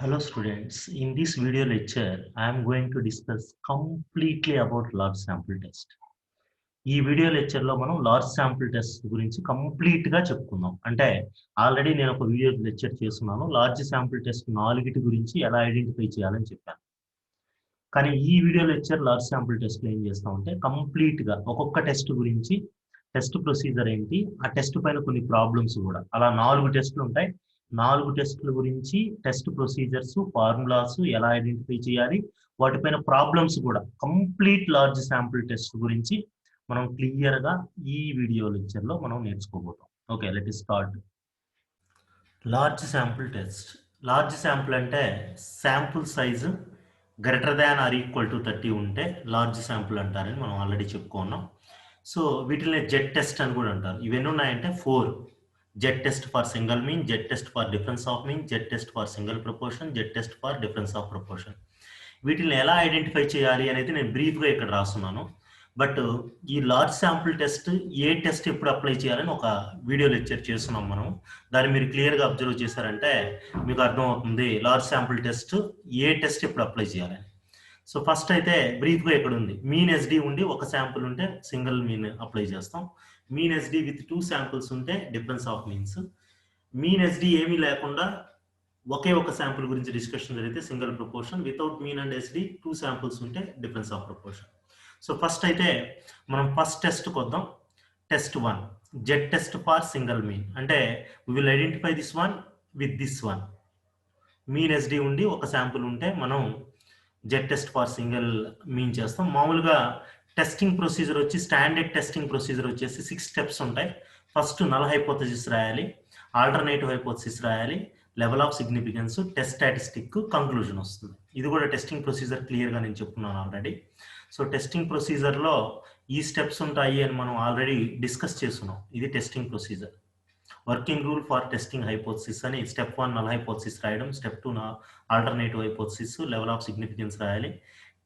Hello students, in this video lecture, I am going to discuss completely about large sample test. ఈ video లెక్చర్లో మనం large sample test గురించి కంప్లీట్గా చెప్పుకుందాం. అంటే ఆల్రెడీ నేను ఒక వీడియో లెక్చర్ చేస్తున్నాను. లార్జ్ శాంపుల్ టెస్ట్ 4 గురించి ఎలా ఐడెంటిఫై చేయాలని చెప్పాను. కానీ ఈ వీడియో లెక్చర్ లార్జ్ శాంపుల్ టెస్ట్లో ఏం చేస్తామంటే కంప్లీట్గా ఒక్కొక్క టెస్ట్ గురించి టెస్ట్ ప్రొసీజర్ ఏంటి, ఆ టెస్ట్ పైన కొన్ని ప్రాబ్లమ్స్ కూడా, అలా 4 టెస్టులు ఉంటాయి. 4 టెస్టుల గురించి టెస్ట్ ప్రొసీజర్స్, ఫార్ములాస్ ఎలా ఐడెంటిఫై చేయాలి, వాటిపైన ప్రాబ్లమ్స్ కూడా కంప్లీట్ లార్జ్ శాంపుల్ టెస్ట్ గురించి మనం క్లియర్గా ఈ వీడియో లెక్చర్లో మనం నేర్చుకోబోతాం. Okay, let us start. Large sample test. Large sample అంటే sample size greater than or equal to 30 ఉంటే లార్జ్ శాంపుల్ అంటారని మనం ఆల్రెడీ చెప్పుకున్నాం. సో వీటిని జెడ్ టెస్ట్ అని కూడా అంటారు. ఇవన్నీ ఉన్నాయంటే 4: Z test for single mean, Z test for difference of mean, Z test for single proportion, Z test for difference of proportion. వీటిని ఎలా ఐడెంటిఫై చేయాలి అనేది నేను బ్రీఫ్గా ఇక్కడ రాస్తున్నాను. బట్ ఈ లార్జ్ శాంపుల్ టెస్ట్ ఏ టెస్ట్ ఎప్పుడు అప్లై చేయాలని ఒక వీడియో లెక్చర్ చేస్తున్నాం మనం. దాన్ని మీరు క్లియర్గా అబ్జర్వ్ చేశారంటే మీకు అర్థమవుతుంది లార్జ్ శాంపుల్ టెస్ట్ ఏ టెస్ట్ ఎప్పుడు అప్లై చేయాలని. సో ఫస్ట్ అయితే బ్రీఫ్గా ఇక్కడ ఉంది, మీన్ ఎస్డి ఉండి ఒక శాంపుల్ ఉంటే సింగిల్ మీన్ అప్లై చేస్తాం. మీన్ ఎస్డి విత్ 2 శాంపుల్స్ ఉంటే difference of means. Mean SD ఏమీ లేకుండా ఒకే ఒక శాంపుల్ గురించి డిస్కషన్ జరిగితే single proportion. Without mean and SD 2 samples ఉంటే difference of proportion. So first అయితే మనం ఫస్ట్ టెస్ట్కి వద్దాం. Test 1, Z test for single mean. అంటే we will identify this one with this one. Mean SD ఉండి ఒక శాంపుల్ ఉంటే మనం Z test for single mean చేస్తాం. మామూలుగా టెస్టింగ్ ప్రొసీజర్ వచ్చి స్టాండర్డ్ టెస్టింగ్ ప్రొసీజర్ వచ్చేసి 6 స్టెప్స్ ఉంటాయి. ఫస్ట్ నల్ హైపోథసిస్ రాయాలి, ఆల్టర్నేటివ్ హైపోథసిస్ రాయాలి, level of significance, test statistic, conclusion వస్తుంది. ఇది కూడా టెస్టింగ్ ప్రొసీజర్ క్లియర్గా నేను చెప్పుకున్నాను ఆల్రెడీ. సో టెస్టింగ్ ప్రొసీజర్లో ఈ స్టెప్స్ ఉంటాయి అని మనం ఆల్రెడీ డిస్కస్ చేస్తున్నాం. ఇది testing procedure. Working rule for testing hypothesis అని స్టెప్ 1 నల్ హైపోథసిస్ రాయడం, step 2 alternative hypothesis, level of significance రాయాలి,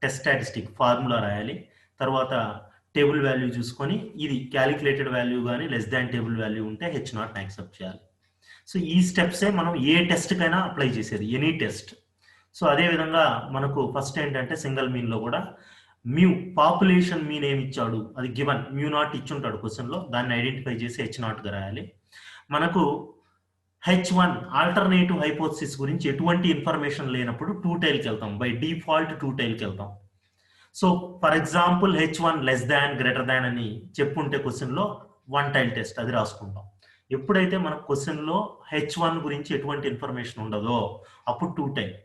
టెస్ట్ స్టాటిస్టిక్ ఫార్ములా రాయాలి, తర్వాత టేబుల్ వాల్యూ చూసుకొని ఇది క్యాలిక్యులేటెడ్ వాల్యూ కానీ లెస్ దాన్ టేబుల్ వాల్యూ ఉంటే H0 యాక్సెప్ట్ చేయాలి. సో ఈ స్టెప్సే మనం ఏ టెస్ట్కైనా అప్లై చేసేది, ఎనీ టెస్ట్. సో అదేవిధంగా మనకు ఫస్ట్ ఏంటంటే సింగిల్ మీన్లో కూడా మ్యూ పాపులేషన్ మీన్ ఏమి ఇచ్చాడు అది గివన్ μ0 ఇచ్చుంటాడు క్వశ్చన్లో, దాన్ని ఐడెంటిఫై చేసి H0గా రాయాలి. మనకు H1 ఆల్టర్నేటివ్ హైపోథసిస్ గురించి ఎటువంటి ఇన్ఫర్మేషన్ లేనప్పుడు 2 టైల్కి వెళ్తాం. బై డిఫాల్ట్ 2 టైల్కి వెళ్తాం. So for example H1 less than greater దాన్ అని చెప్పుంటే క్వశ్చన్లో 1 టైల్ టెస్ట్ అది రాసుకుంటాం. ఎప్పుడైతే మన క్వశ్చన్లో H1 గురించి ఎటువంటి ఇన్ఫర్మేషన్ ఉండదో అప్పుడు 2 tail.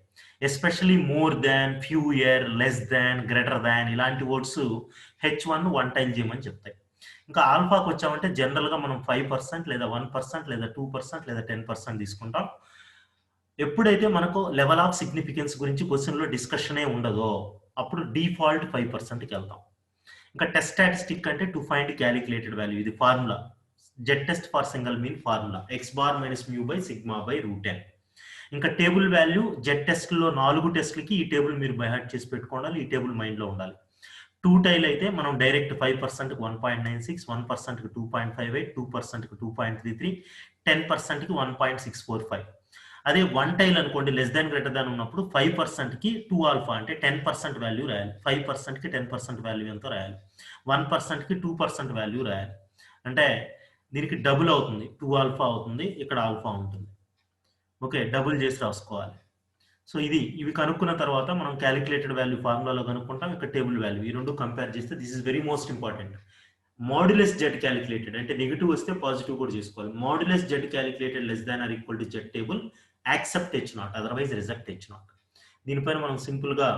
Especially more than, fewer, less than, greater than ఇలాంటి వర్డ్స్ H1 1 టైల్ చేయమని చెప్తాయి. ఇంకా ఆల్ఫాకి వచ్చామంటే జనరల్గా మనం 5% లేదా 1% లేదా 2% లేదా 10% తీసుకుంటాం. ఎప్పుడైతే మనకు లెవెల్ ఆఫ్ సిగ్నిఫికెన్స్ గురించి క్వశ్చన్లో డిస్కషనే ఉండదో అప్పుడు డిఫాల్ట్ 5%కి వెళ్తాం. ఇంకా టెస్ట్ స్టాటిస్టిక్ అంటే టు ఫైండ్ క్యాలిక్యులేటెడ్ వాల్యూ. ఇది formula, Z test for single mean formula x bar minus mu by sigma by root n. ఇంకా టేబుల్ వాల్యూ జెడ్ టెస్ట్లో 4 టెస్ట్లకి ఈ టేబుల్ మీరు బై హార్ట్ చేసి పెట్టుకోవాలి. ఈ టేబుల్ మైండ్లో ఉండాలి. 2 టైల్ అయితే మనం డైరెక్ట్ 5%కి 1.96, 1%కి 2.58, 2%కి 2.33, 10%కి 1.645. అదే 1 టైల్ అనుకోండి లెస్ దాన్ గ్రేటర్ దాన్ ఉన్నప్పుడు 5%కి 2 ఆల్ఫా అంటే 10% వాల్యూ రాయాలి. 5%కి 10% వాల్యూ ఎంతో రాయాలి. 1%కి 2% వాల్యూ రాయాలి. అంటే దీనికి డబుల్ అవుతుంది, 2 ఆల్ఫా అవుతుంది, ఇక్కడ ఆల్ఫా ఉంటుంది. ఓకే, డబుల్ చేసి రాసుకోవాలి. సో ఇవి కనుక్కున్న తర్వాత మనం క్యాలిక్యులేటెడ్ వాల్యూ ఫార్ములాలో కనుక్కుంటాం. ఇక్కడ టేబుల్ వాల్యూ ఈ రెండు కంపేర్ చేస్తే this is very most important. Modulus Z calculated అంటే నెగిటివ్ వస్తే పాజిటివ్ కూడా చేసుకోవాలి. Modulus Z calculated less than or equal to Z table accept H0, otherwise reject H0. దీనిపైన మనం సింపుల్గా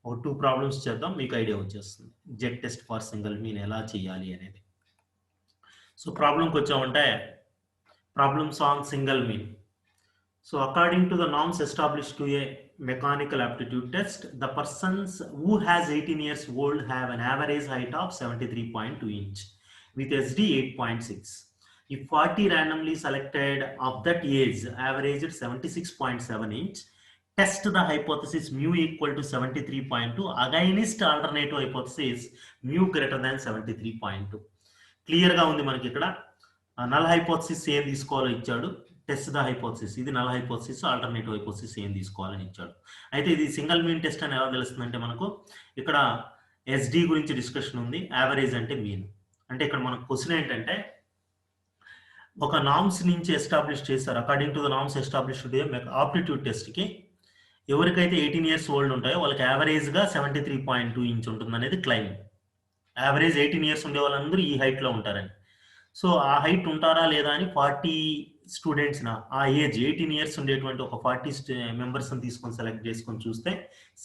ఒక 2 ప్రాబ్లమ్స్ చేద్దాం, మీకు ఐడియా వచ్చేస్తుంది Z test for single mean ఎలా చేయాలి అనేది. సో ప్రాబ్లంకి వచ్చామంటే problems on single mean. So according to the norms established to a mechanical aptitude test, the persons who has 18 years old have an average height of 73.2 inch with SD 8.6. If 40 randomly selected of that age averaged 76.7 inch, test the hypothesis mu equal to 73.2 against alternative hypothesis mu greater than 73.2. క్లియర్గా ఉంది మనకి ఇక్కడ. Null hypothesis ఏం తీసుకోవాలో ఇచ్చాడు, test the hypothesis, ఇది null hypothesis, alternative hypothesis ఏం తీసుకోవాలని ఇచ్చాడు. అయితే ఇది సింగిల్ మీన్ టెస్ట్ అని ఎలా తెలుస్తుందంటే మనకు ఇక్కడ ఎస్డి గురించి డిస్కషన్ ఉంది, యావరేజ్ అంటే మీన్. అంటే ఇక్కడ మనకు క్వశ్చన్ ఏంటంటే ఒక నామ్స్ నుంచి ఎస్టాబ్లిష్ చేస్తారు, according to the norms established aptitude టెస్ట్కి ఎవరికైతే 18 years ఓల్డ్ ఉంటాయో వాళ్ళకి యావరేజ్గా 73.2 ఇంచ్ ఉంటుంది అనేది క్లైమ్. యావరేజ్ 18 years ఉండే వాళ్ళందరూ ఈ హైట్లో ఉంటారని. సో ఆ హైట్ ఉంటారా లేదా అని 40 స్టూడెంట్స్న ఆ ఏజ్ 18 years ఉండేటువంటి ఒక 40 మెంబర్స్ని తీసుకొని సెలెక్ట్ చేసుకొని చూస్తే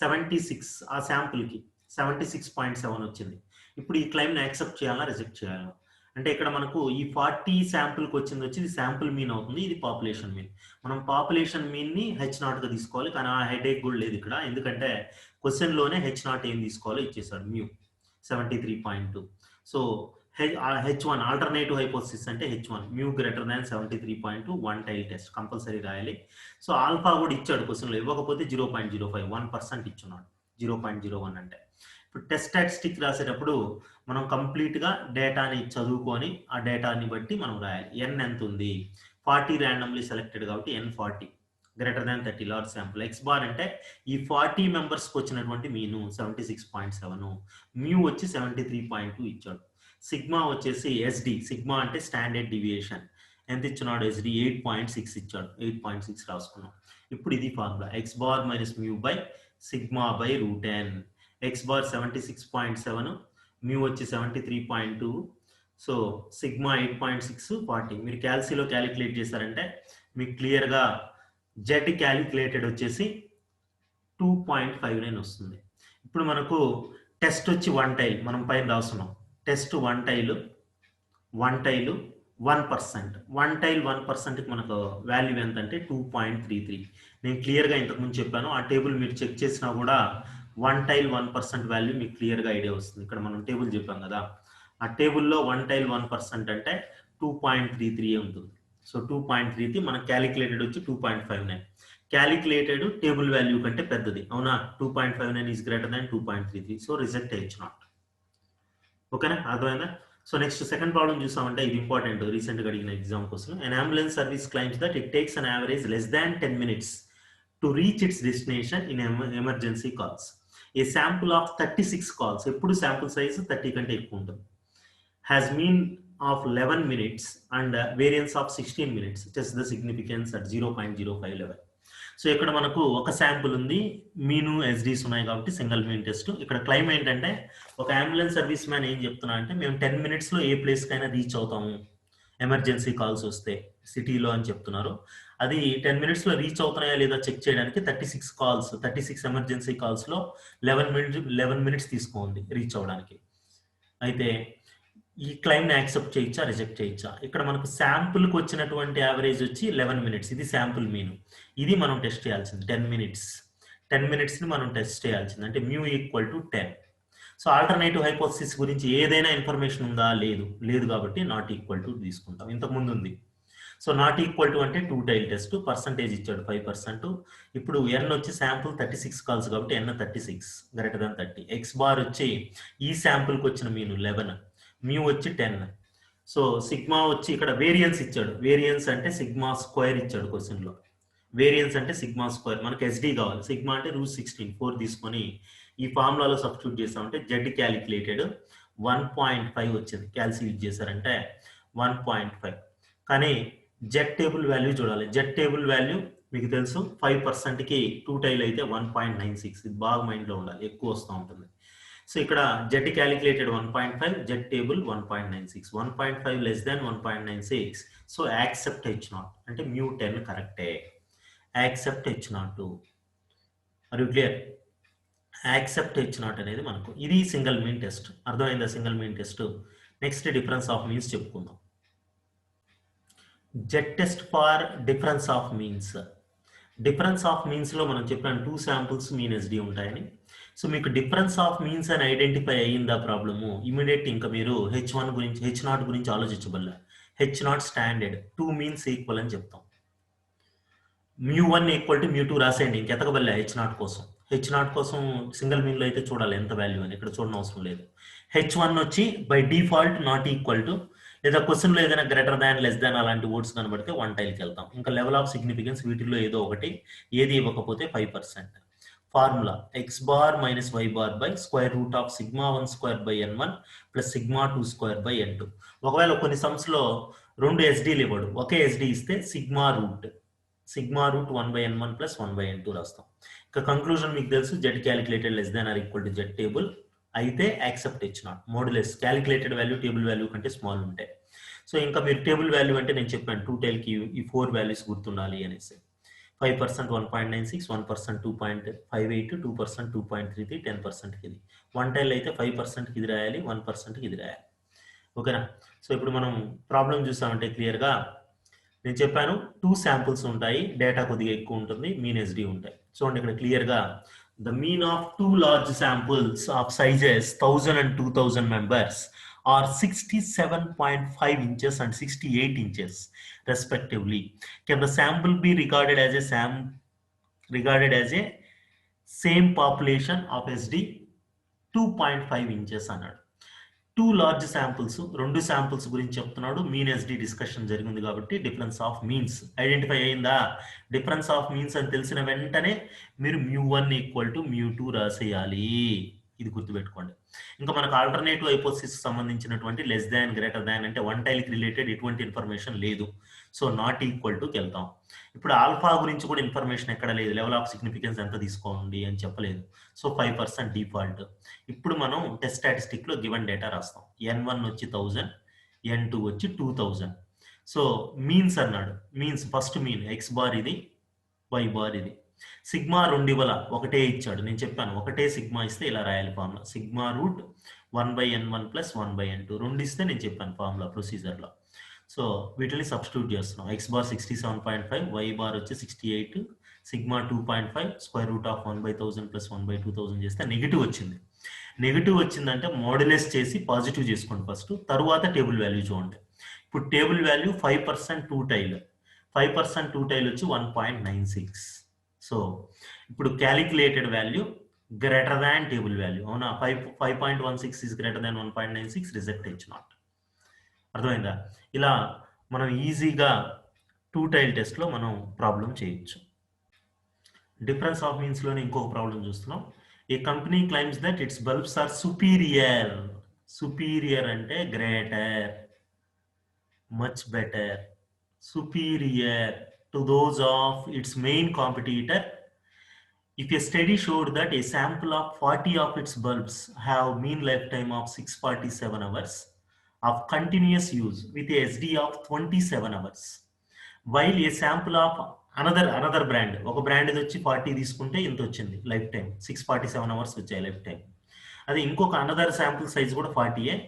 76 ఆ శాంపుల్కి 76.7 వచ్చింది. ఇప్పుడు ఈ క్లైమ్ని యాక్సెప్ట్ చేయాలా రిజెక్ట్ చేయాలా అంటే ఇక్కడ మనకు ఈ 40 శాంపుల్కి వచ్చింది వచ్చి ఇది శాంపుల్ మీన్ అవుతుంది, ఇది పాపులేషన్ మీన్. మనం పాపులేషన్ మీన్ని H0గా తీసుకోవాలి, కానీ ఆ హెడేక్ కూడా లేదు ఇక్కడ, ఎందుకంటే క్వశ్చన్లోనే H0 ఏం తీసుకోవాలో ఇచ్చేసాడు, mu 73.2. So H1 alternative hypothesis అంటే H1 mu greater than 73.2 one tail test compulsory రాయాలి. సో ఆల్ఫా కూడా ఇచ్చాడు క్వశ్చన్లో, ఇవ్వకపోతే 0.05 1% ఇచ్చున్నాడు, 0.01 అంటే. ఇప్పుడు టెస్ట్ స్టాటిస్టిక్ రాసేటప్పుడు మనం కంప్లీట్గా డేటాని చదువుకొని ఆ డేటాని బట్టి మనం రాయాలి. ఎన్ ఎంత ఉంది, 40 ర్యాండమ్లీ సెలెక్టెడ్ కాబట్టి N40 greater than 30 large sample. X bar అంటే ఈ 40 మెంబర్స్కి వచ్చినటువంటి మీను 76.7, మ్యూ వచ్చి 73.2 ఇచ్చాడు. సిగ్మా వచ్చేసి ఎస్డి, సిగ్మా అంటే స్టాండర్డ్ డివియేషన్, ఎంత ఇచ్చినాడు ఎస్డి 8.6 ఇచ్చాడు, 8.6 రాసుకున్నాం. ఇప్పుడు ఇది formula X bar minus mu by sigma by √n. X bar 76.7, mu వచ్చి 73.2, సో సిగ్మా 8.6 40. మీరు క్యాల్సీలో క్యాలిక్యులేట్ చేశారంటే మీకు క్లియర్గా జెడ్ క్యాలిక్యులేటెడ్ వచ్చేసి 2.59 వస్తుంది. ఇప్పుడు మనకు టెస్ట్ వచ్చి వన్ టైల్, మనం పైన రాస్తున్నాం టెస్ట్ వన్ టైలు 1%, వన్ టైల్ 1%కి మనకు వాల్యూ ఎంత అంటే 2.33. నేను క్లియర్గా ఇంతకుముందు చెప్పాను, ఆ టేబుల్ మీరు చెక్ చేసినా కూడా వన్ టైల్ 1% వాల్యూ మీకు క్లియర్గా ఐడియా వస్తుంది. ఇక్కడ మనం టేబుల్ చెప్పాం కదా, ఆ టేబుల్లో వన్ టైల్ 1% అంటే 2.33 ఉంటుంది. సో 2.33 మనకు క్యాలిక్యులేటెడ్ వచ్చి 2.59. క్యాలిక్యులేటెడ్ టేబుల్ వాల్యూ కంటే పెద్దది, అవునా? 2.59 is greater than 2.33. So reject H0. ఓకేనా, అర్థమైందా? సో నెక్స్ట్ సెకండ్ ప్రాబ్లం చూసామంటే ఇది ఇంపార్టెంట్, రీసెంట్గా అడిగిన ఎగ్జామ్ కోసం. an ambulance service claims that it takes an average less than 10 minutes to reach its destination in emergency calls. A sample of 36 calls, ఎప్పుడు sample size 30 కంటే ఎక్కువ ఉంటుంది, has mean of 11 minutes and variance of 16 minutes. Test the significance at 0.0511. So ఇక్కడ మనకు ఒక sample ఉంది, మీను ఎస్డీస్ ఉన్నాయి కాబట్టి సింగిల్ మీన్ టెస్ట్. ఇక్కడ క్లైమ్ ఏంటంటే ఒక అంబులెన్స్ సర్వీస్ మ్యాన్ ఏం చెప్తున్నా అంటే మేము 10 minutesలో ఏ ప్లేస్కైనా రీచ్ అవుతాము ఎమర్జెన్సీ కాల్స్ వస్తే సిటీలో అని చెప్తున్నారు. అది 10 minutesలో రీచ్ అవుతున్నాయా లేదా చెక్ చేయడానికి 36 ఎమర్జెన్సీ కాల్స్లో 11 minutes తీసుకోండి రీచ్ అవడానికి. అయితే ఈ క్లైమ్ని యాక్సెప్ట్ చేయొచ్చా రిజెక్ట్ చేయొచ్చా? ఇక్కడ మనకు శాంపుల్కి వచ్చినటువంటి యావరేజ్ వచ్చి 11 minutes, ఇది శాంపుల్ మీను, ఇది మనం టెస్ట్ చేయాల్సింది 10 minutesని మనం టెస్ట్ చేయాల్సింది, అంటే mu equal to 10. So alternative hypothesis గురించి ఏదైనా ఇన్ఫర్మేషన్ ఉందా, లేదు కాబట్టి నాట్ ఈక్వల్ టు తీసుకుంటాం. ఇంతకుముందు ఉంది. సో నాట్ ఈక్వల్ టు అంటే 2 టైల్ టెస్ట్, పర్సంటేజ్ ఇచ్చాడు 5%. ఇప్పుడు ఎన్ వచ్చి శాంపుల్ 36 కాల్స్ కాబట్టి ఎన్ 36 గ్రేటర్ దాన్ 30. ఎక్స్ బార్ వచ్చి ఈ శాంపుల్కి వచ్చిన మీను 11, మ్యూ వచ్చి 10. సో సిగ్మా వచ్చి ఇక్కడ వేరియన్స్ ఇచ్చాడు, వేరియన్స్ అంటే సిగ్మా స్క్వేర్ ఇచ్చాడు క్వశ్చన్లో. వేరియన్స్ అంటే సిగ్మా స్క్వేర్, మనకి ఎస్డి కావాలి, సిగ్మా అంటే √16 4 తీసుకొని ఈ ఫార్ములాలో సబ్స్టిట్యూట్ చేస్తామంటే జెడ్ క్యాలిక్యులేటెడ్ 1.5 వచ్చింది. క్యాల్సిలేట్ చేశారంటే 1.5. కానీ జెడ్ టేబుల్ వాల్యూ చూడాలి. జెడ్ టేబుల్ వాల్యూ మీకు తెలుసు 5%కి 2 టైల్ అయితే 1.96. ఇది బాగా మైండ్లో ఉండాలి, ఎక్కువ వస్తూ ఉంటుంది. సో ఇక్కడ Z calculated 1.5, Z table 1.96, 1.5 less than 1.96. So accept H0 అంటే మ్యూ 10 కరెక్టే, యాక్సెప్ట్ H0. మరి క్లియర్, యాక్సెప్ట్ H0 అనేది మనకు ఇది సింగిల్ మీన్ టెస్ట్. అర్థమైందా single mean test? Next difference of means చెప్పుకుందాం. Z test for difference of means. Difference of మీన్స్లో మనం చెప్పిన 2 శాంపుల్స్ మీన్ ఎస్డి ఉంటాయని. సో మీకు డిఫరెన్స్ ఆఫ్ మీన్స్ అని ఐడెంటిఫై అయ్యిందా ప్రాబ్లము, ఇమీడియట్ ఇంకా మీరు H0 గురించి ఆలోచించబల్ల. H0 స్టాండర్డ్ 2 మీన్స్ ఈక్వల్ అని చెప్తాం. మ్యూ1 ఈక్వల్ టు మ్యూ2 రాసేయండి, ఇంకెతకబల్ల H0 కోసం. H0 కోసం సింగిల్ మీన్లో అయితే చూడాలి ఎంత వాల్యూ అని, ఇక్కడ చూడడం అవసరం లేదు. H1 వచ్చి by default not equal to లేదా క్వశ్చన్లో ఏదైనా గ్రేటర్ దాన్ లెస్ దాన్ అలాంటి వర్డ్స్ కనబడితే వన్ టైల్కి వెళ్తాం. ఇంకా లెవెల్ ఆఫ్ సిగ్నిఫికెన్స్ వీటిల్లో ఏదో ఒకటి, ఏది ఇవ్వకపోతే 5%. Formula X bar minus Y bar by square root of sigma 1 square by n1 plus sigma 2 square by n2. ఒకవేళ కొన్ని సమ్స్లో 2 ఎస్డీలు ఇవ్వడు, ఒకే ఎస్డీ ఇస్తే sigma root 1 by n1 plus 1 by n2 రాస్తాం. ఇంకా కంక్లూజన్ మీకు తెలుసు, Z calculated less than or equal to Z table అయితే accept h0. Modulus calculated value table value కంటే స్మాల్ ఉంటాయి. సో ఇంకా మీరు టేబుల్ వాల్యూ అంటే నేను చెప్పాను 2 టైల్కి ఈ 4 వాల్యూస్ గుర్తుండాలి అనేసి. 5% 1.96, 1% 2.58, 2% 2.33, 10%కి ఇది. వన్ టైల్ అయితే 5%కి ఇది రాయాలి, 1%కి ఇది రాయాలి. ఓకేనా? సో ఇప్పుడు మనం ప్రాబ్లం చూసామంటే క్లియర్గా నేను చెప్పాను 2 శాంపుల్స్ ఉంటాయి, డేటా కొద్దిగా ఎక్కువ ఉంటుంది, మీన్ ఎస్డి ఉంటాయి. చూడండి ఇక్కడ క్లియర్గా the mean of 2 large samples of sizes 1000 and 2000 members are 67.5 inches and 68 inches respectively. Can the sample be regarded as a same population of SD? 2.5 inches అన్నాడు. 2 లార్జ్ శాంపుల్స్, 2 శాంపుల్స్ గురించి చెప్తున్నాడు. Mean SD discussion జరిగింది కాబట్టి difference of means identify అయిందా? Difference of means అని తెలిసిన వెంటనే మీరు μ1 ఈక్వల్ టు μ2 రాసేయాలి. ఇది గుర్తుపెట్టుకోండి. ఇంకా మనకు ఆల్టర్నేటివ్ హైపోథిసిస్ సంబంధించినటువంటి లెస్ దాన్ గ్రేటర్ దాన్ అంటే వన్ టైల్కి రిలేటెడ్ ఎటువంటి ఇన్ఫర్మేషన్ లేదు. సో నాట్ ఈక్వల్ టుకి వెళ్తాం. ఇప్పుడు ఆల్ఫా గురించి కూడా ఇన్ఫర్మేషన్ ఎక్కడ లేదు, లెవెల్ ఆఫ్ సిగ్నిఫికెన్స్ ఎంత తీసుకోండి అని చెప్పలేదు. So 5% default. ఇప్పుడు మనం టెస్ట్ స్టాటిస్టిక్లో గివెన్ డేటా రాస్తాం. n1 వచ్చి 1000, n2 వచ్చి 2000. సో మీన్స్ అన్నాడు, means first mean X bar ఇది, వై బార్ ఇది. సిగ్మా 2 ఇవ్వాల, ఒకటే ఇచ్చాడు. నేను చెప్పాను ఒకటే సిగ్మా ఇస్తే ఇలా రాయాలి formula, sigma root 1 by n1 plus 1 by n2. 2 ఇస్తే నేను చెప్పాను ఫార్ములా ప్రొసీజర్లో. సో వీటిని సబ్స్టిట్యూట్ చేస్తున్నాం. ఎక్స్ బార్ 67.5, వై బార్ వచ్చి 68, sigma 2.5, square root of 1 by 1000 plus 1 by 2000 చేస్తే నెగిటివ్ వచ్చింది. నెగిటివ్ వచ్చిందంటే మోడ్యులస్ చేసి పాజిటివ్ చేసుకోండి ఫస్ట్, తరువాత టేబుల్ వాల్యూ చూడండి. ఇప్పుడు టేబుల్ వాల్యూ 5% 2 టైల్, 5% 2 టైల్ వచ్చి 1.96. సో ఇప్పుడు calculated value greater than table value. అవునా? 5.16 is greater than 1.96, reject h0. అర్థమైందా? ఇలా మనం ఈజీగా 2 టైల్ టెస్ట్లో మనం ప్రాబ్లం చేయొచ్చు. డిఫరెన్స్ ఆఫ్ మీన్స్ లోనే ఇంకొక ప్రాబ్లం చూస్తున్నాం. A company claims that its bulbs are superior. Superior అంటే greater, much better, superior to those of its main competitor if a study showed that a sample of 40 of its bulbs have mean lifetime of 647 hours of continuous use with a SD of 27 hours, while a sample of another brand, ఒక brand వచ్చి 40 తీసుకుంటే ఇంత వచ్చింది life time, 647 hours వచ్చాయి life time. అది ఇంకొక another sample size కూడా 40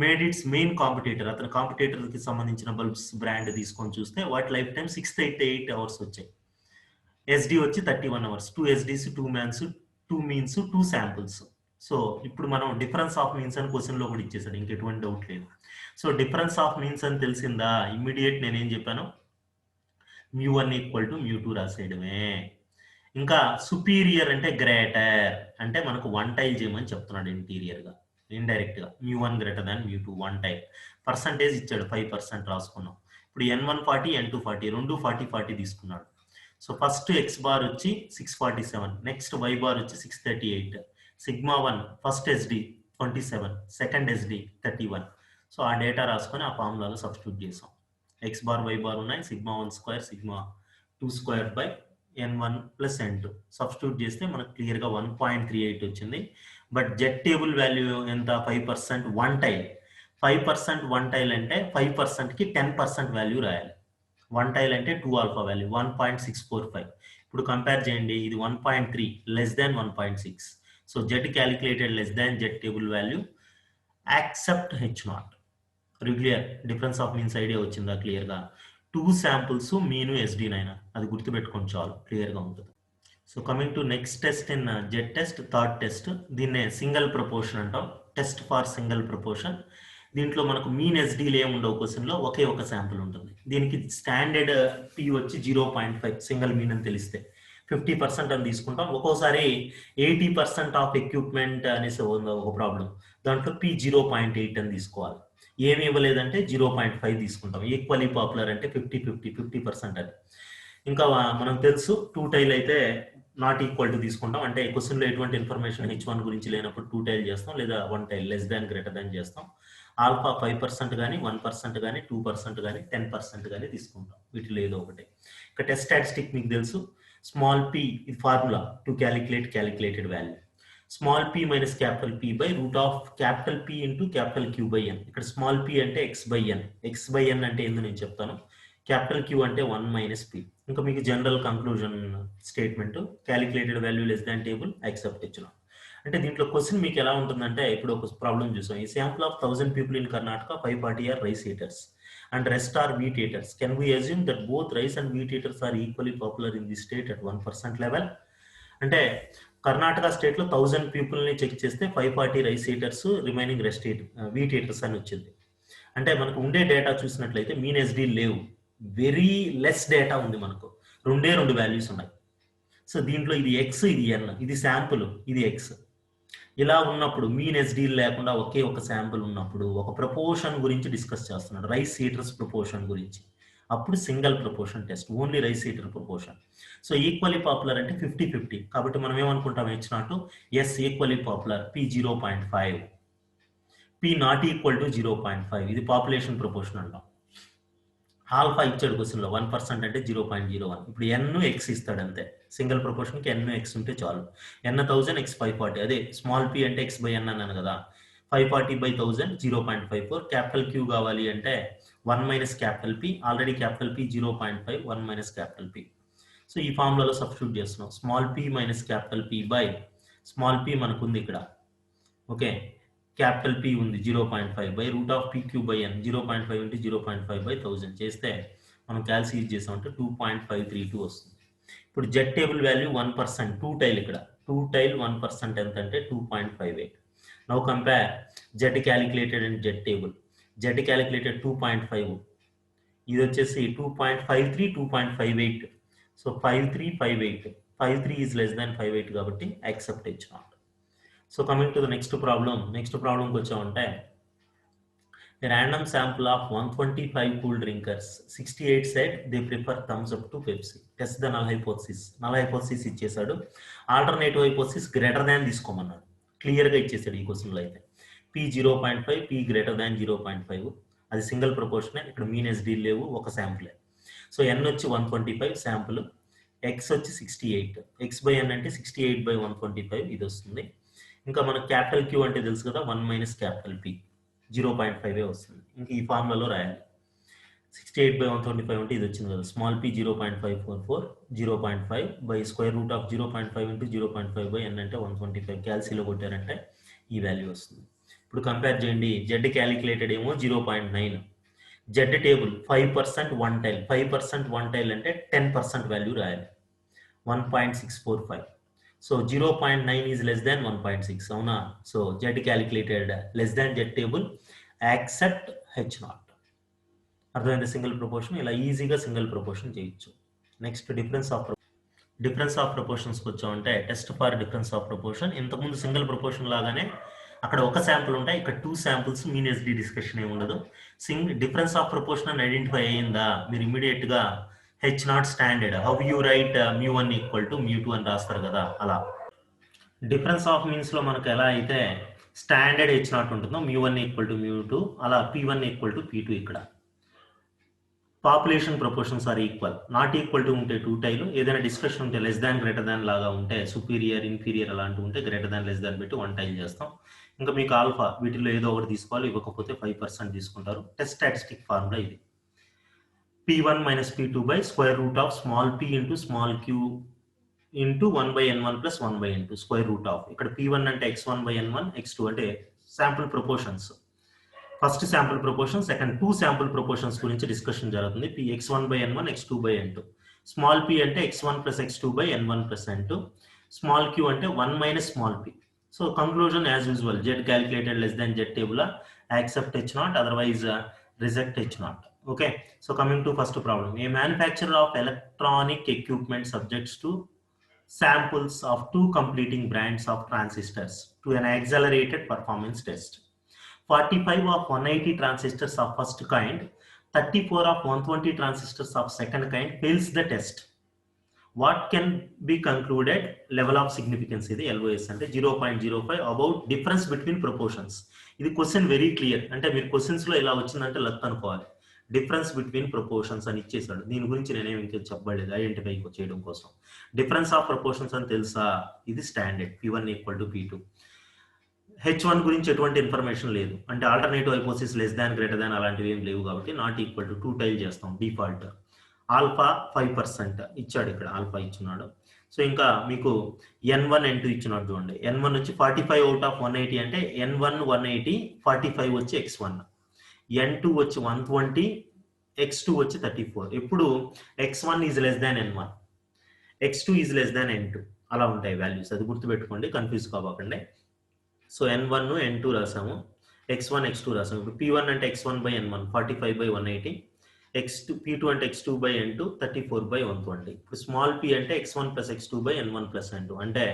made it's main competitor, అతని కాంపిటీటర్కి సంబంధించిన బల్బ్స్ బ్రాండ్ తీసుకొని చూస్తే వాటి లైఫ్ టైం 688 అవర్స్ వచ్చాయి. ఎస్డి వచ్చి 31 hours. 2 SDs, 2 means, 2 means, 2 samples. So ఇప్పుడు మనం డిఫరెన్స్ ఆఫ్ మీన్స్ అని క్వశ్చన్లో కూడా ఇచ్చేసాడు, ఇంకెటువంటి డౌట్ లేదు. సో డిఫరెన్స్ ఆఫ్ మీన్స్ అని తెలిసిందా, ఇమ్మీడియట్ నేనేం చెప్పాను, μ1 ఈక్వల్ టు μ2 రాసేయడమే. ఇంకా సుపీరియర్ అంటే గ్రేటర్ అంటే మనకు 1 టైల్ చేయమని చెప్తున్నాడు ఇంటీరియర్గా, ఇండైరెక్ట్గా. μ1 గ్రేటర్ దాన్ μ2, 1 టైల్. పర్సంటేజ్ ఇచ్చాడు, 5% రాసుకున్నాం. ఇప్పుడు n1 40, n2 40, రెండు 40 తీసుకున్నాడు. సో ఫస్ట్ ఎక్స్ బార్ వచ్చి 647, నెక్స్ట్ వై బార్ వచ్చి 638, sigma 1 first SD 27, second SD 31. So ఆ డేటా రాసుకొని ఆ ఫార్ములాలో సబ్స్టిట్యూట్ చేసాం. ఎక్స్ బార్ వై బార్ ఉన్నాయి, sigma 1 square sigma 2 square by n1 plus n2 substitute చేస్తే మనకు క్లియర్గా 1.38 వచ్చింది. బట్ జెడ్ టేబుల్ వాల్యూ ఎంత, 5% 1 టైల్. 5% 1 టైల్ అంటే 5%కి 10% వాల్యూ రాయాలి. 1 టైల్ అంటే 2 ఆల్ఫా వాల్యూ 1.645. ఇప్పుడు కంపేర్ చేయండి, ఇది 1.3 less than 1.6. So Z calculated less than Z table value, accept h0. Clear? Difference of means idea వచ్చిందా క్లియర్గా? 2 శాంపుల్స్ మీను ఎస్డి నైనా, అది గుర్తుపెట్టుకొని చాలు, క్లియర్గా ఉంటుంది. So coming to next test in Z test, third test. దీన్నే సింగిల్ ప్రపోర్షన్ అంటాం, టెస్ట్ ఫార్ సింగిల్ ప్రపోర్షన్. దీంట్లో మనకు మీన్ ఎస్డీలు ఏముండవు, క్వశ్చన్లో ఒకే ఒక శాంపుల్ ఉంటుంది. దీనికి స్టాండర్డ్ పి వచ్చి 0.5 సింగిల్ మీన్ అని తెలిస్తే 50% అని తీసుకుంటాం. ఒక్కోసారి 80% ఆఫ్ ఎక్విప్మెంట్ అనేసి ఒక ప్రాబ్లం, దాంట్లో పి 0.8 అని తీసుకోవాలి. ఏమి ఇవ్వలేదంటే 0.5 తీసుకుంటాం. ఈక్వల్లీ పాపులర్ అంటే 50% అది. ఇంకా మనం తెలుసు 2 టైల్ అయితే నాట్ ఈక్వల్ టు తీసుకుంటాం. అంటే క్వశ్చన్లో ఎటువంటి ఇన్ఫర్మేషన్ H1 గురించి లేనప్పుడు 2 టైల్ చేస్తాం, లేదా 1 tail less than greater than చేస్తాం. ఆల్ఫా 5% కానీ 1% కానీ 2% కానీ 10% కానీ తీసుకుంటాం. వీటిలో ఏదో ఒకటి. ఇక టెస్ట్ స్టాటిస్టిక్ మీకు తెలుసు, స్మాల్ p ఇది formula to calculated value. Small p minus capital P by root of capital P into capital Q by n. ఇక్కడ స్మాల్ p అంటే x బై n అంటే ఏందో నేను చెప్తాను. క్యాపిటల్ Q అంటే 1 మైనస్ p. ఇంకా మీకు general conclusion statement, calculated value less than table accept H0. అంటే దీంట్లో క్వశ్చన్ మీకు ఎలా ఉంటుందంటే, ఇప్పుడు ఒక ప్రాబ్లం చూసాం. ఈ sample of 1000 people in Karnataka 540 are rice eaters and rest are wheat eaters. Can we assume that both rice and wheat eaters are equally popular in the state at 1% level? అంటే Karnataka state లో 1000 people ని check చేస్తే 540 rice eaters, remaining rest wheat eaters అని వచ్చింది. అంటే మనకు ఉండే data చూసినట్లయితే మీన్ ఎస్డి లేవు, వెరీ లెస్ డేటా ఉంది. మనకు రెండు వాల్యూస్ ఉన్నాయి. సో దీంట్లో ఇది ఎక్స్, ఇది ఎన్, ఇది శాంపుల్, ఇది ఎక్స్. ఇలా ఉన్నప్పుడు మీన్ ఎస్డి లేకుండా ఒకే ఒక శాంపుల్ ఉన్నప్పుడు ఒక ప్రపోర్షన్ గురించి డిస్కస్ చేస్తున్నాడు, రైస్ ఈటర్స్ ప్రపోర్షన్ గురించి. అప్పుడు single proportion test, only rice eater proportion. So equally popular అంటే 50-50. కాబట్టి మనం ఏమనుకుంటాం, H0 is equally popular, P 0.5, P not equal to 0.5. ఇది పాపులేషన్ ప్రపోర్షన్ అంటాం. ఆల్ఫా ఇచ్చాడు క్వశ్చన్లో 1% అంటే 0.01. ఇప్పుడు ఎన్ ఎక్స్ ఇస్తాడు అంతే. సింగిల్ ప్రపోర్షన్కి ఎన్ ఎక్స్ ఉంటే చాలు. ఎన్ 1000 x 540, అదే స్మాల్ p అంటే x బై ఎన్ అన్నాను కదా. 540 by 1000 0.54. క్యాపిటల్ Q కావాలి అంటే 1 minus capital P, already capital P 0.5, 1 minus capital P. So ఈ ఫార్ములాలో సబ్స్టిట్యూట్ చేస్తున్నాం. Small p minus capital P by small p మనకు ఉంది ఇక్కడ, ఓకే. క్యాపిటల్ P ఉంది 0.5 by root of PQ by n. 0.5 into 0.5 by 1000 చేస్తే మనం క్యాల్సి యూజ్ చేసామంటే 2.532 వస్తుంది. ఇప్పుడు జెడ్ టేబుల్ వాల్యూ 1%, 2 టైల్ ఇక్కడ 2 టైల్ 1% ఎంత అంటే 2.58. Now compare Z calculated and Z table. Z calculated 2.5, ఇది వచ్చేసి 2.53, 2.58. సో 5358, 53 ఈజ్ లెస్ దాన్ 58 కాబట్టి accept H0. So coming to the next problem వచ్చామంటే, random sample of 125 cool drinkers, 68 said they prefer thumbs up to Pepsi. Test the null hypothesis. Null hypothesis ఇచ్చేసాడు. Alternative hypothesis greater than తీసుకోమన్నాడు. క్లియర్గా ఇచ్చేసాడు ఈ క్వశ్చన్లో అయితే. P 0.5, P greater than 0.5. అది single ప్రపోర్షనే. ఇక్కడ మీన్ ఎస్డి లేవు, ఒక శాంపులే. సో ఎన్ వచ్చి 125 శాంపుల్, ఎక్స్ వచ్చి 68, ఎక్స్ బై ఎన్ అంటే 68 by 125 ఇది వస్తుంది. ఇంకా మనకు క్యాపిటల్ Q అంటే తెలుసు కదా, 1 మైనస్ క్యాపిటల్ P, 0.5 వస్తుంది. ఇంకా ఈ ఫార్ములాలో రాయాలి. 68 by 125 అంటే ఇది వచ్చింది కదా, small p 0.544, 0.5 by square root of 0.5 into 0.5 by n అంటే 125. క్యాల్సీలో కొట్టారంటే ఈ వాల్యూ వస్తుంది. ఇప్పుడు కంపేర్ చేయండి. జెడ్ క్యాలిక్యులేటెడ్ ఏమో 0.9, జెడ్ టేబుల్ 5% 1 టైల్, 5% 1 టైల్ అంటే 10% వాల్యూ రాయాలి, 1.645. సో 0.9 is less than 1.6, అవునా? సో జెడ్ క్యాలిక్యులేటెడ్ లెస్ దాన్ జెడ్ టేబుల్, యాక్సెప్ట్ H0. అర్థమైంది? సింగిల్ ప్రపోర్షన్ ఇలా ఈజీగా సింగిల్ ప్రపోర్షన్ చేయొచ్చు. నెక్స్ట్ డిఫరెన్స్ ఆఫ్ ప్రపోర్షన్స్కి వచ్చామంటే, test for difference of proportion. ఇంతకుముందు సింగిల్ ప్రపోర్షన్ లాగానే అక్కడ ఒక శాంపుల్ ఉంటాయి, ఇక్కడ 2 శాంపుల్స్, మీన్ ఎస్డి డిస్కషన్ ఏమి ఉండదు. డిఫరెన్స్ ఆఫ్ ప్రపోర్షన్ అని ఐడెంటిఫై అయ్యిందా, మీరు ఇమీడియట్ గా H0 standard, how you write μ1 equal to μ2 అని రాస్తారు కదా, అలా. డిఫరెన్స్ ఆఫ్ మీన్స్ లో మనకు ఎలా అయితే స్టాండర్డ్ H0 ఉంటుందో μ1 ఈక్వల్ టు μ2, అలా P1 ఈక్వల్ టు P2. ఇక్కడ population proportions are equal. Not equal to ఉంటే 2 టైలు, ఏదైనా డిస్కషన్ ఉంటే లెస్ దాన్ గ్రేటర్ దాన్ లాగా ఉంటే, సుపీరియర్ ఇన్ఫీరియర్ అలాంటివి ఉంటే గ్రేటర్ దాన్ లెస్ దాన్ పెట్టి 1 టైల్ చేస్తాం. ఇంకా మీకు ఆల్ఫా, వీటిలో ఏదో ఒకటి తీసుకోవాలి, ఇవ్వకపోతే 5% తీసుకుంటారు. టెస్ట్ స్టాటిస్టిక్ ఫార్ములా ఇది. P1 minus P2 by square root of small p into small q into 1 by n1 plus 1 by n2 square root of. ఇక్కడ P1 అంటే x1 by n1, x2 అంటే sample proportions. First sample proportion, second 2 sample proportions గురించి discussion జరుగుతుంది. x1 by n1, x2 by n2. Small p అంటే x1 plus x2 by n1 plus n2. Small q అంటే 1 minus small p. So conclusion as usual, Z calculated less than Z table, accept H0, otherwise reject H0. Okay, so coming to first problem. A manufacturer of electronic equipment subjects to samples of 2 completing brands of transistors to an accelerated performance test. 45 of 180 transistors of first kind, 34 of 120 transistors of second kind fails the test. What can be concluded level of significance ఇది LOS అంటే 0.05 about difference between proportions. ఇది question very clear, అంటే మీరు questions లో ఇలా వచ్చిందంటే luck అనుకోవాలి. Difference between proportions అని ఇచ్చేసాడు. దీని గురించి నేనేమి ఇంకా చెప్పలేదు ఐడెంటిఫై చేయడం కోసం. డిఫరెన్స్ ఆఫ్ ప్రపోర్షన్స్ అని తెలుసా, ఇది స్టాండర్డ్ P1 = P2. H1 గురించి ఎటువంటి ఇన్ఫర్మేషన్ లేదు, అంటే alternative hypothesis less than greater దాన్ అలాంటివి ఏం లేవు కాబట్టి నాట్ ఈక్వల్ టు 2 టైల్ చేస్తాం డిఫాల్ట్. ఆల్ఫా 5% ఇచ్చాడు, ఇక్కడ ఆల్ఫా ఇచ్చున్నాడు. సో ఇంకా మీకు N1 N2 ఇచ్చినాడు చూడండి. N1 వచ్చి 45 అవుట్ ఆఫ్ 180 అంటే N1 180, 45 వచ్చి X1, N2 వచ్చి 120, X2 వచ్చి 34. ఎప్పుడు X1 is less than N1, X2 is less than N2 అలా ఉంటాయి వాల్యూస్, అది గుర్తుపెట్టుకోండి, confuse కావకండి. So N1 N2 రాసాము, X1 X2 రాసాము. ఇప్పుడు P1 అంటే X1/N1 45/180, P2 అంటే X2/N2 34/120. ఇప్పుడు స్మాల్ p అంటే X1 + X2/N1 + N2 అంటే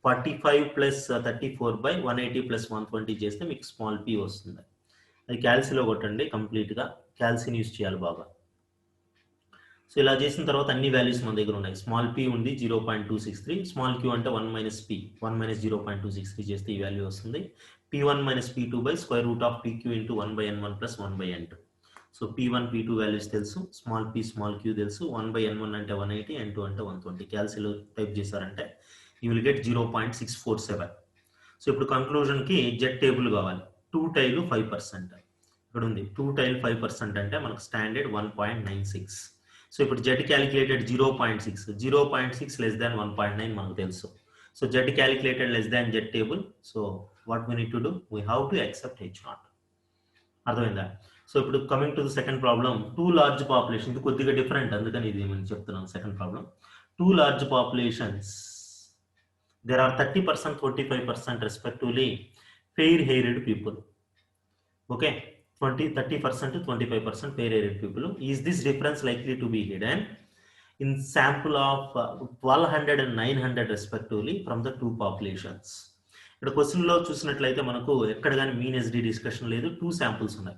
45 + 34/180 + 120 చేస్తే మీకు స్మాల్ p వస్తుంది. అది క్యాల్సీలో కొట్టండి, కంప్లీట్గా క్యాల్సీని యూజ్ చేయాలి బాగా. సో ఇలా చేసిన తర్వాత అన్ని వాల్యూస్ మన దగ్గర ఉన్నాయి. స్మాల్ p ఉంది 0.263, స్మాల్ q అంటే 1 - p 1 - 0.263 చేస్తే ఈ వాల్యూ వస్తుంది. P1 - P2/√PQ × 1/N1 + 1/N2. So P1 P2 values తెలుసు, స్మాల్ p స్మాల్ q తెలుసు, 1/N1 అంటే 180, N2 అంటే 120. క్యాల్సీలో టైప్ చేశారంటే యూ విల్ గెట్ 0.647. సో ఇప్పుడు కంక్లూజన్కి జెడ్ టేబుల్ కావాలి. 2 టైల్ 5% ఇక్కడ ఉంది. 2 టైల్ 5% అంటే మనకు స్టాండర్డ్ 1.96. సో ఇప్పుడు జెడ్ క్యాలిక్యులేటెడ్ 0.6, 0.6 లెస్ దాన్ 1.9 మనకు తెలుసు. So Z calculated less than Z table. So what we need to do, we have to accept H0. అర్థమైందా? సో ఇప్పుడు coming to the second problem, 2 large population, ఇది కొద్దిగా different అందుకని ఇది నేను చెప్తున్నాను. Second problem, 2 large populations, there are 30%, 25% respectively fair haired people. Okay, 30% to 25% fair haired people. Is this difference likely to be hidden in sample of 1200 and 900 respectively from the 2 populations? ఇక్కడ question లో చూసినట్లయితే మనకు ఎక్కడ కానీ mean SD discussion లేదు, 2 samples ఉన్నాయి.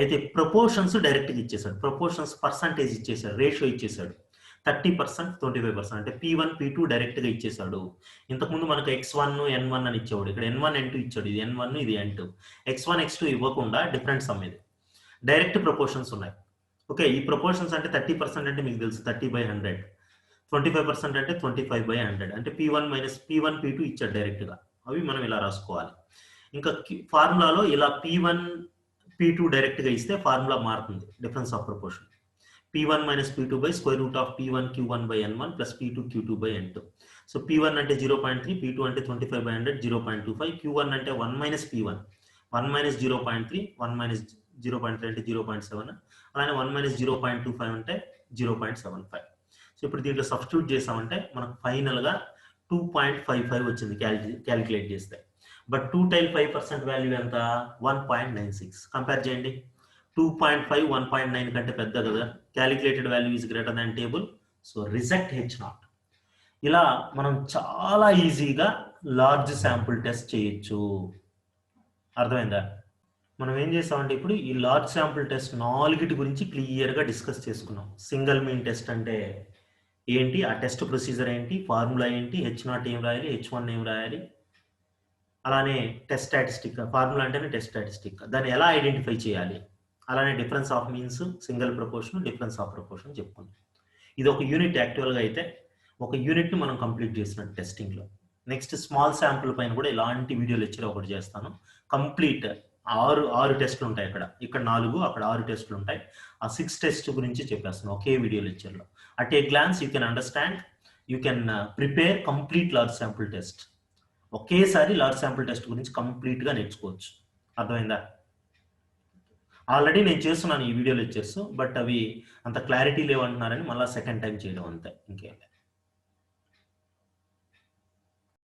అయితే proportions డైరెక్ట్గా ఇచ్చేసాడు, ప్రపోర్షన్స్ పర్సంటేజ్ ఇచ్చేసాడు, రేషియో ఇచ్చేసాడు. 30%, 25% అంటే P1 P2 డైరెక్ట్గా ఇచ్చేసాడు. ఇంతకుముందు మనకు X1 N1 అని ఇచ్చేవాడు, ఇక్కడ N1 N2 ఇచ్చాడు. ఇది N1 ఇది N2. X1 X2 ఇవ్వకుండా డిఫరెంట్ సమ్, ఇది డైరెక్ట్ ప్రపోర్షన్స్ ఉన్నాయి. ఓకే, ఈ ప్రపోర్షన్స్ అంటే 30% అంటే మీకు తెలుసు 30/100, 25% అంటే 25/100 అంటే P1 P2 ఇచ్చాడు డైరెక్ట్గా. అవి మనం ఇలా రాసుకోవాలి. ఇంకా ఫార్ములాలో ఇలా P1 P2 డైరెక్ట్గా ఇస్తే ఫార్ములా మారుతుంది, difference of proportion. P1 - P2/√P1 Q1/N1 + P2 Q2/N2. So P1 అంటే 0.3, P2 అంటే 25/100 0.25, Q1 అంటే 1 - P1 1 - 0.3, 1 - 0.3 అంటే 0.7, అలానే 1 - 0.25 అంటే 0.75. సో ఇప్పుడు దీంట్లో సబ్స్టిట్యూట్ చేసామంటే మనకు ఫైనల్గా 2.55 వచ్చింది క్యాలిక్యులేట్ చేస్తే. బట్ 2 టైల్ 5% వాల్యూ ఎంత, 1.96. కంపేర్ చేయండి, 2.5 1.9 కంటే పెద్ద కదా. Calculated value is greater than table, so reject H0. ఇలా మనం చాలా ఈజీగా లార్జ్ శాంపుల్ టెస్ట్ చేయొచ్చు. అర్థమైందా? మనం ఏం చేస్తామంటే ఇప్పుడు ఈ లార్జ్ శాంపుల్ టెస్ట్ 4 గురించి క్లియర్గా డిస్కస్ చేసుకున్నాం. సింగిల్ మీన్ టెస్ట్ అంటే ఏంటి, ఆ టెస్ట్ ప్రొసీజర్ ఏంటి, ఫార్ములా ఏంటి, H0 ఏం రాయాలి, H1 ఏం రాయాలి, అలానే టెస్ట్ స్టాటిస్టిక్, ఫార్ములా అంటేనే టెస్ట్ స్టాటిస్టిక్, దాన్ని ఎలా ఐడెంటిఫై చేయాలి, అలానే difference of means, single proportion, difference of proportion చెప్పుకుందాం. ఇది ఒక యూనిట్ యాక్చువల్గా అయితే ఒక యూనిట్ని మనం కంప్లీట్ చేసినట్టు టెస్టింగ్లో. నెక్స్ట్ స్మాల్ శాంపుల్ పైన కూడా ఇలాంటి వీడియో లెక్చర్ ఒకటి చేస్తాను. కంప్లీట్ 6 టెస్టులు ఉంటాయి, ఇక్కడ 4, అక్కడ 6 టెస్టులు ఉంటాయి. ఆ 6 టెస్ట్ గురించి చెప్పేస్తాను ఒకే వీడియో లెక్చర్లో. At a glance you can understand, you can prepare complete large sample test. ఒకేసారి లార్జ్ శాంపుల్ టెస్ట్ గురించి కంప్లీట్గా నేర్చుకోవచ్చు. అర్థమైందా? ఆల్రెడీ నేను చేస్తున్నాను ఈ వీడియో లెక్చర్స్, బట్ అవి అంత క్లారిటీ లేవంటున్నారని మళ్ళీ సెకండ్ టైం చేయడం అంతే, ఇంకేం లేదు.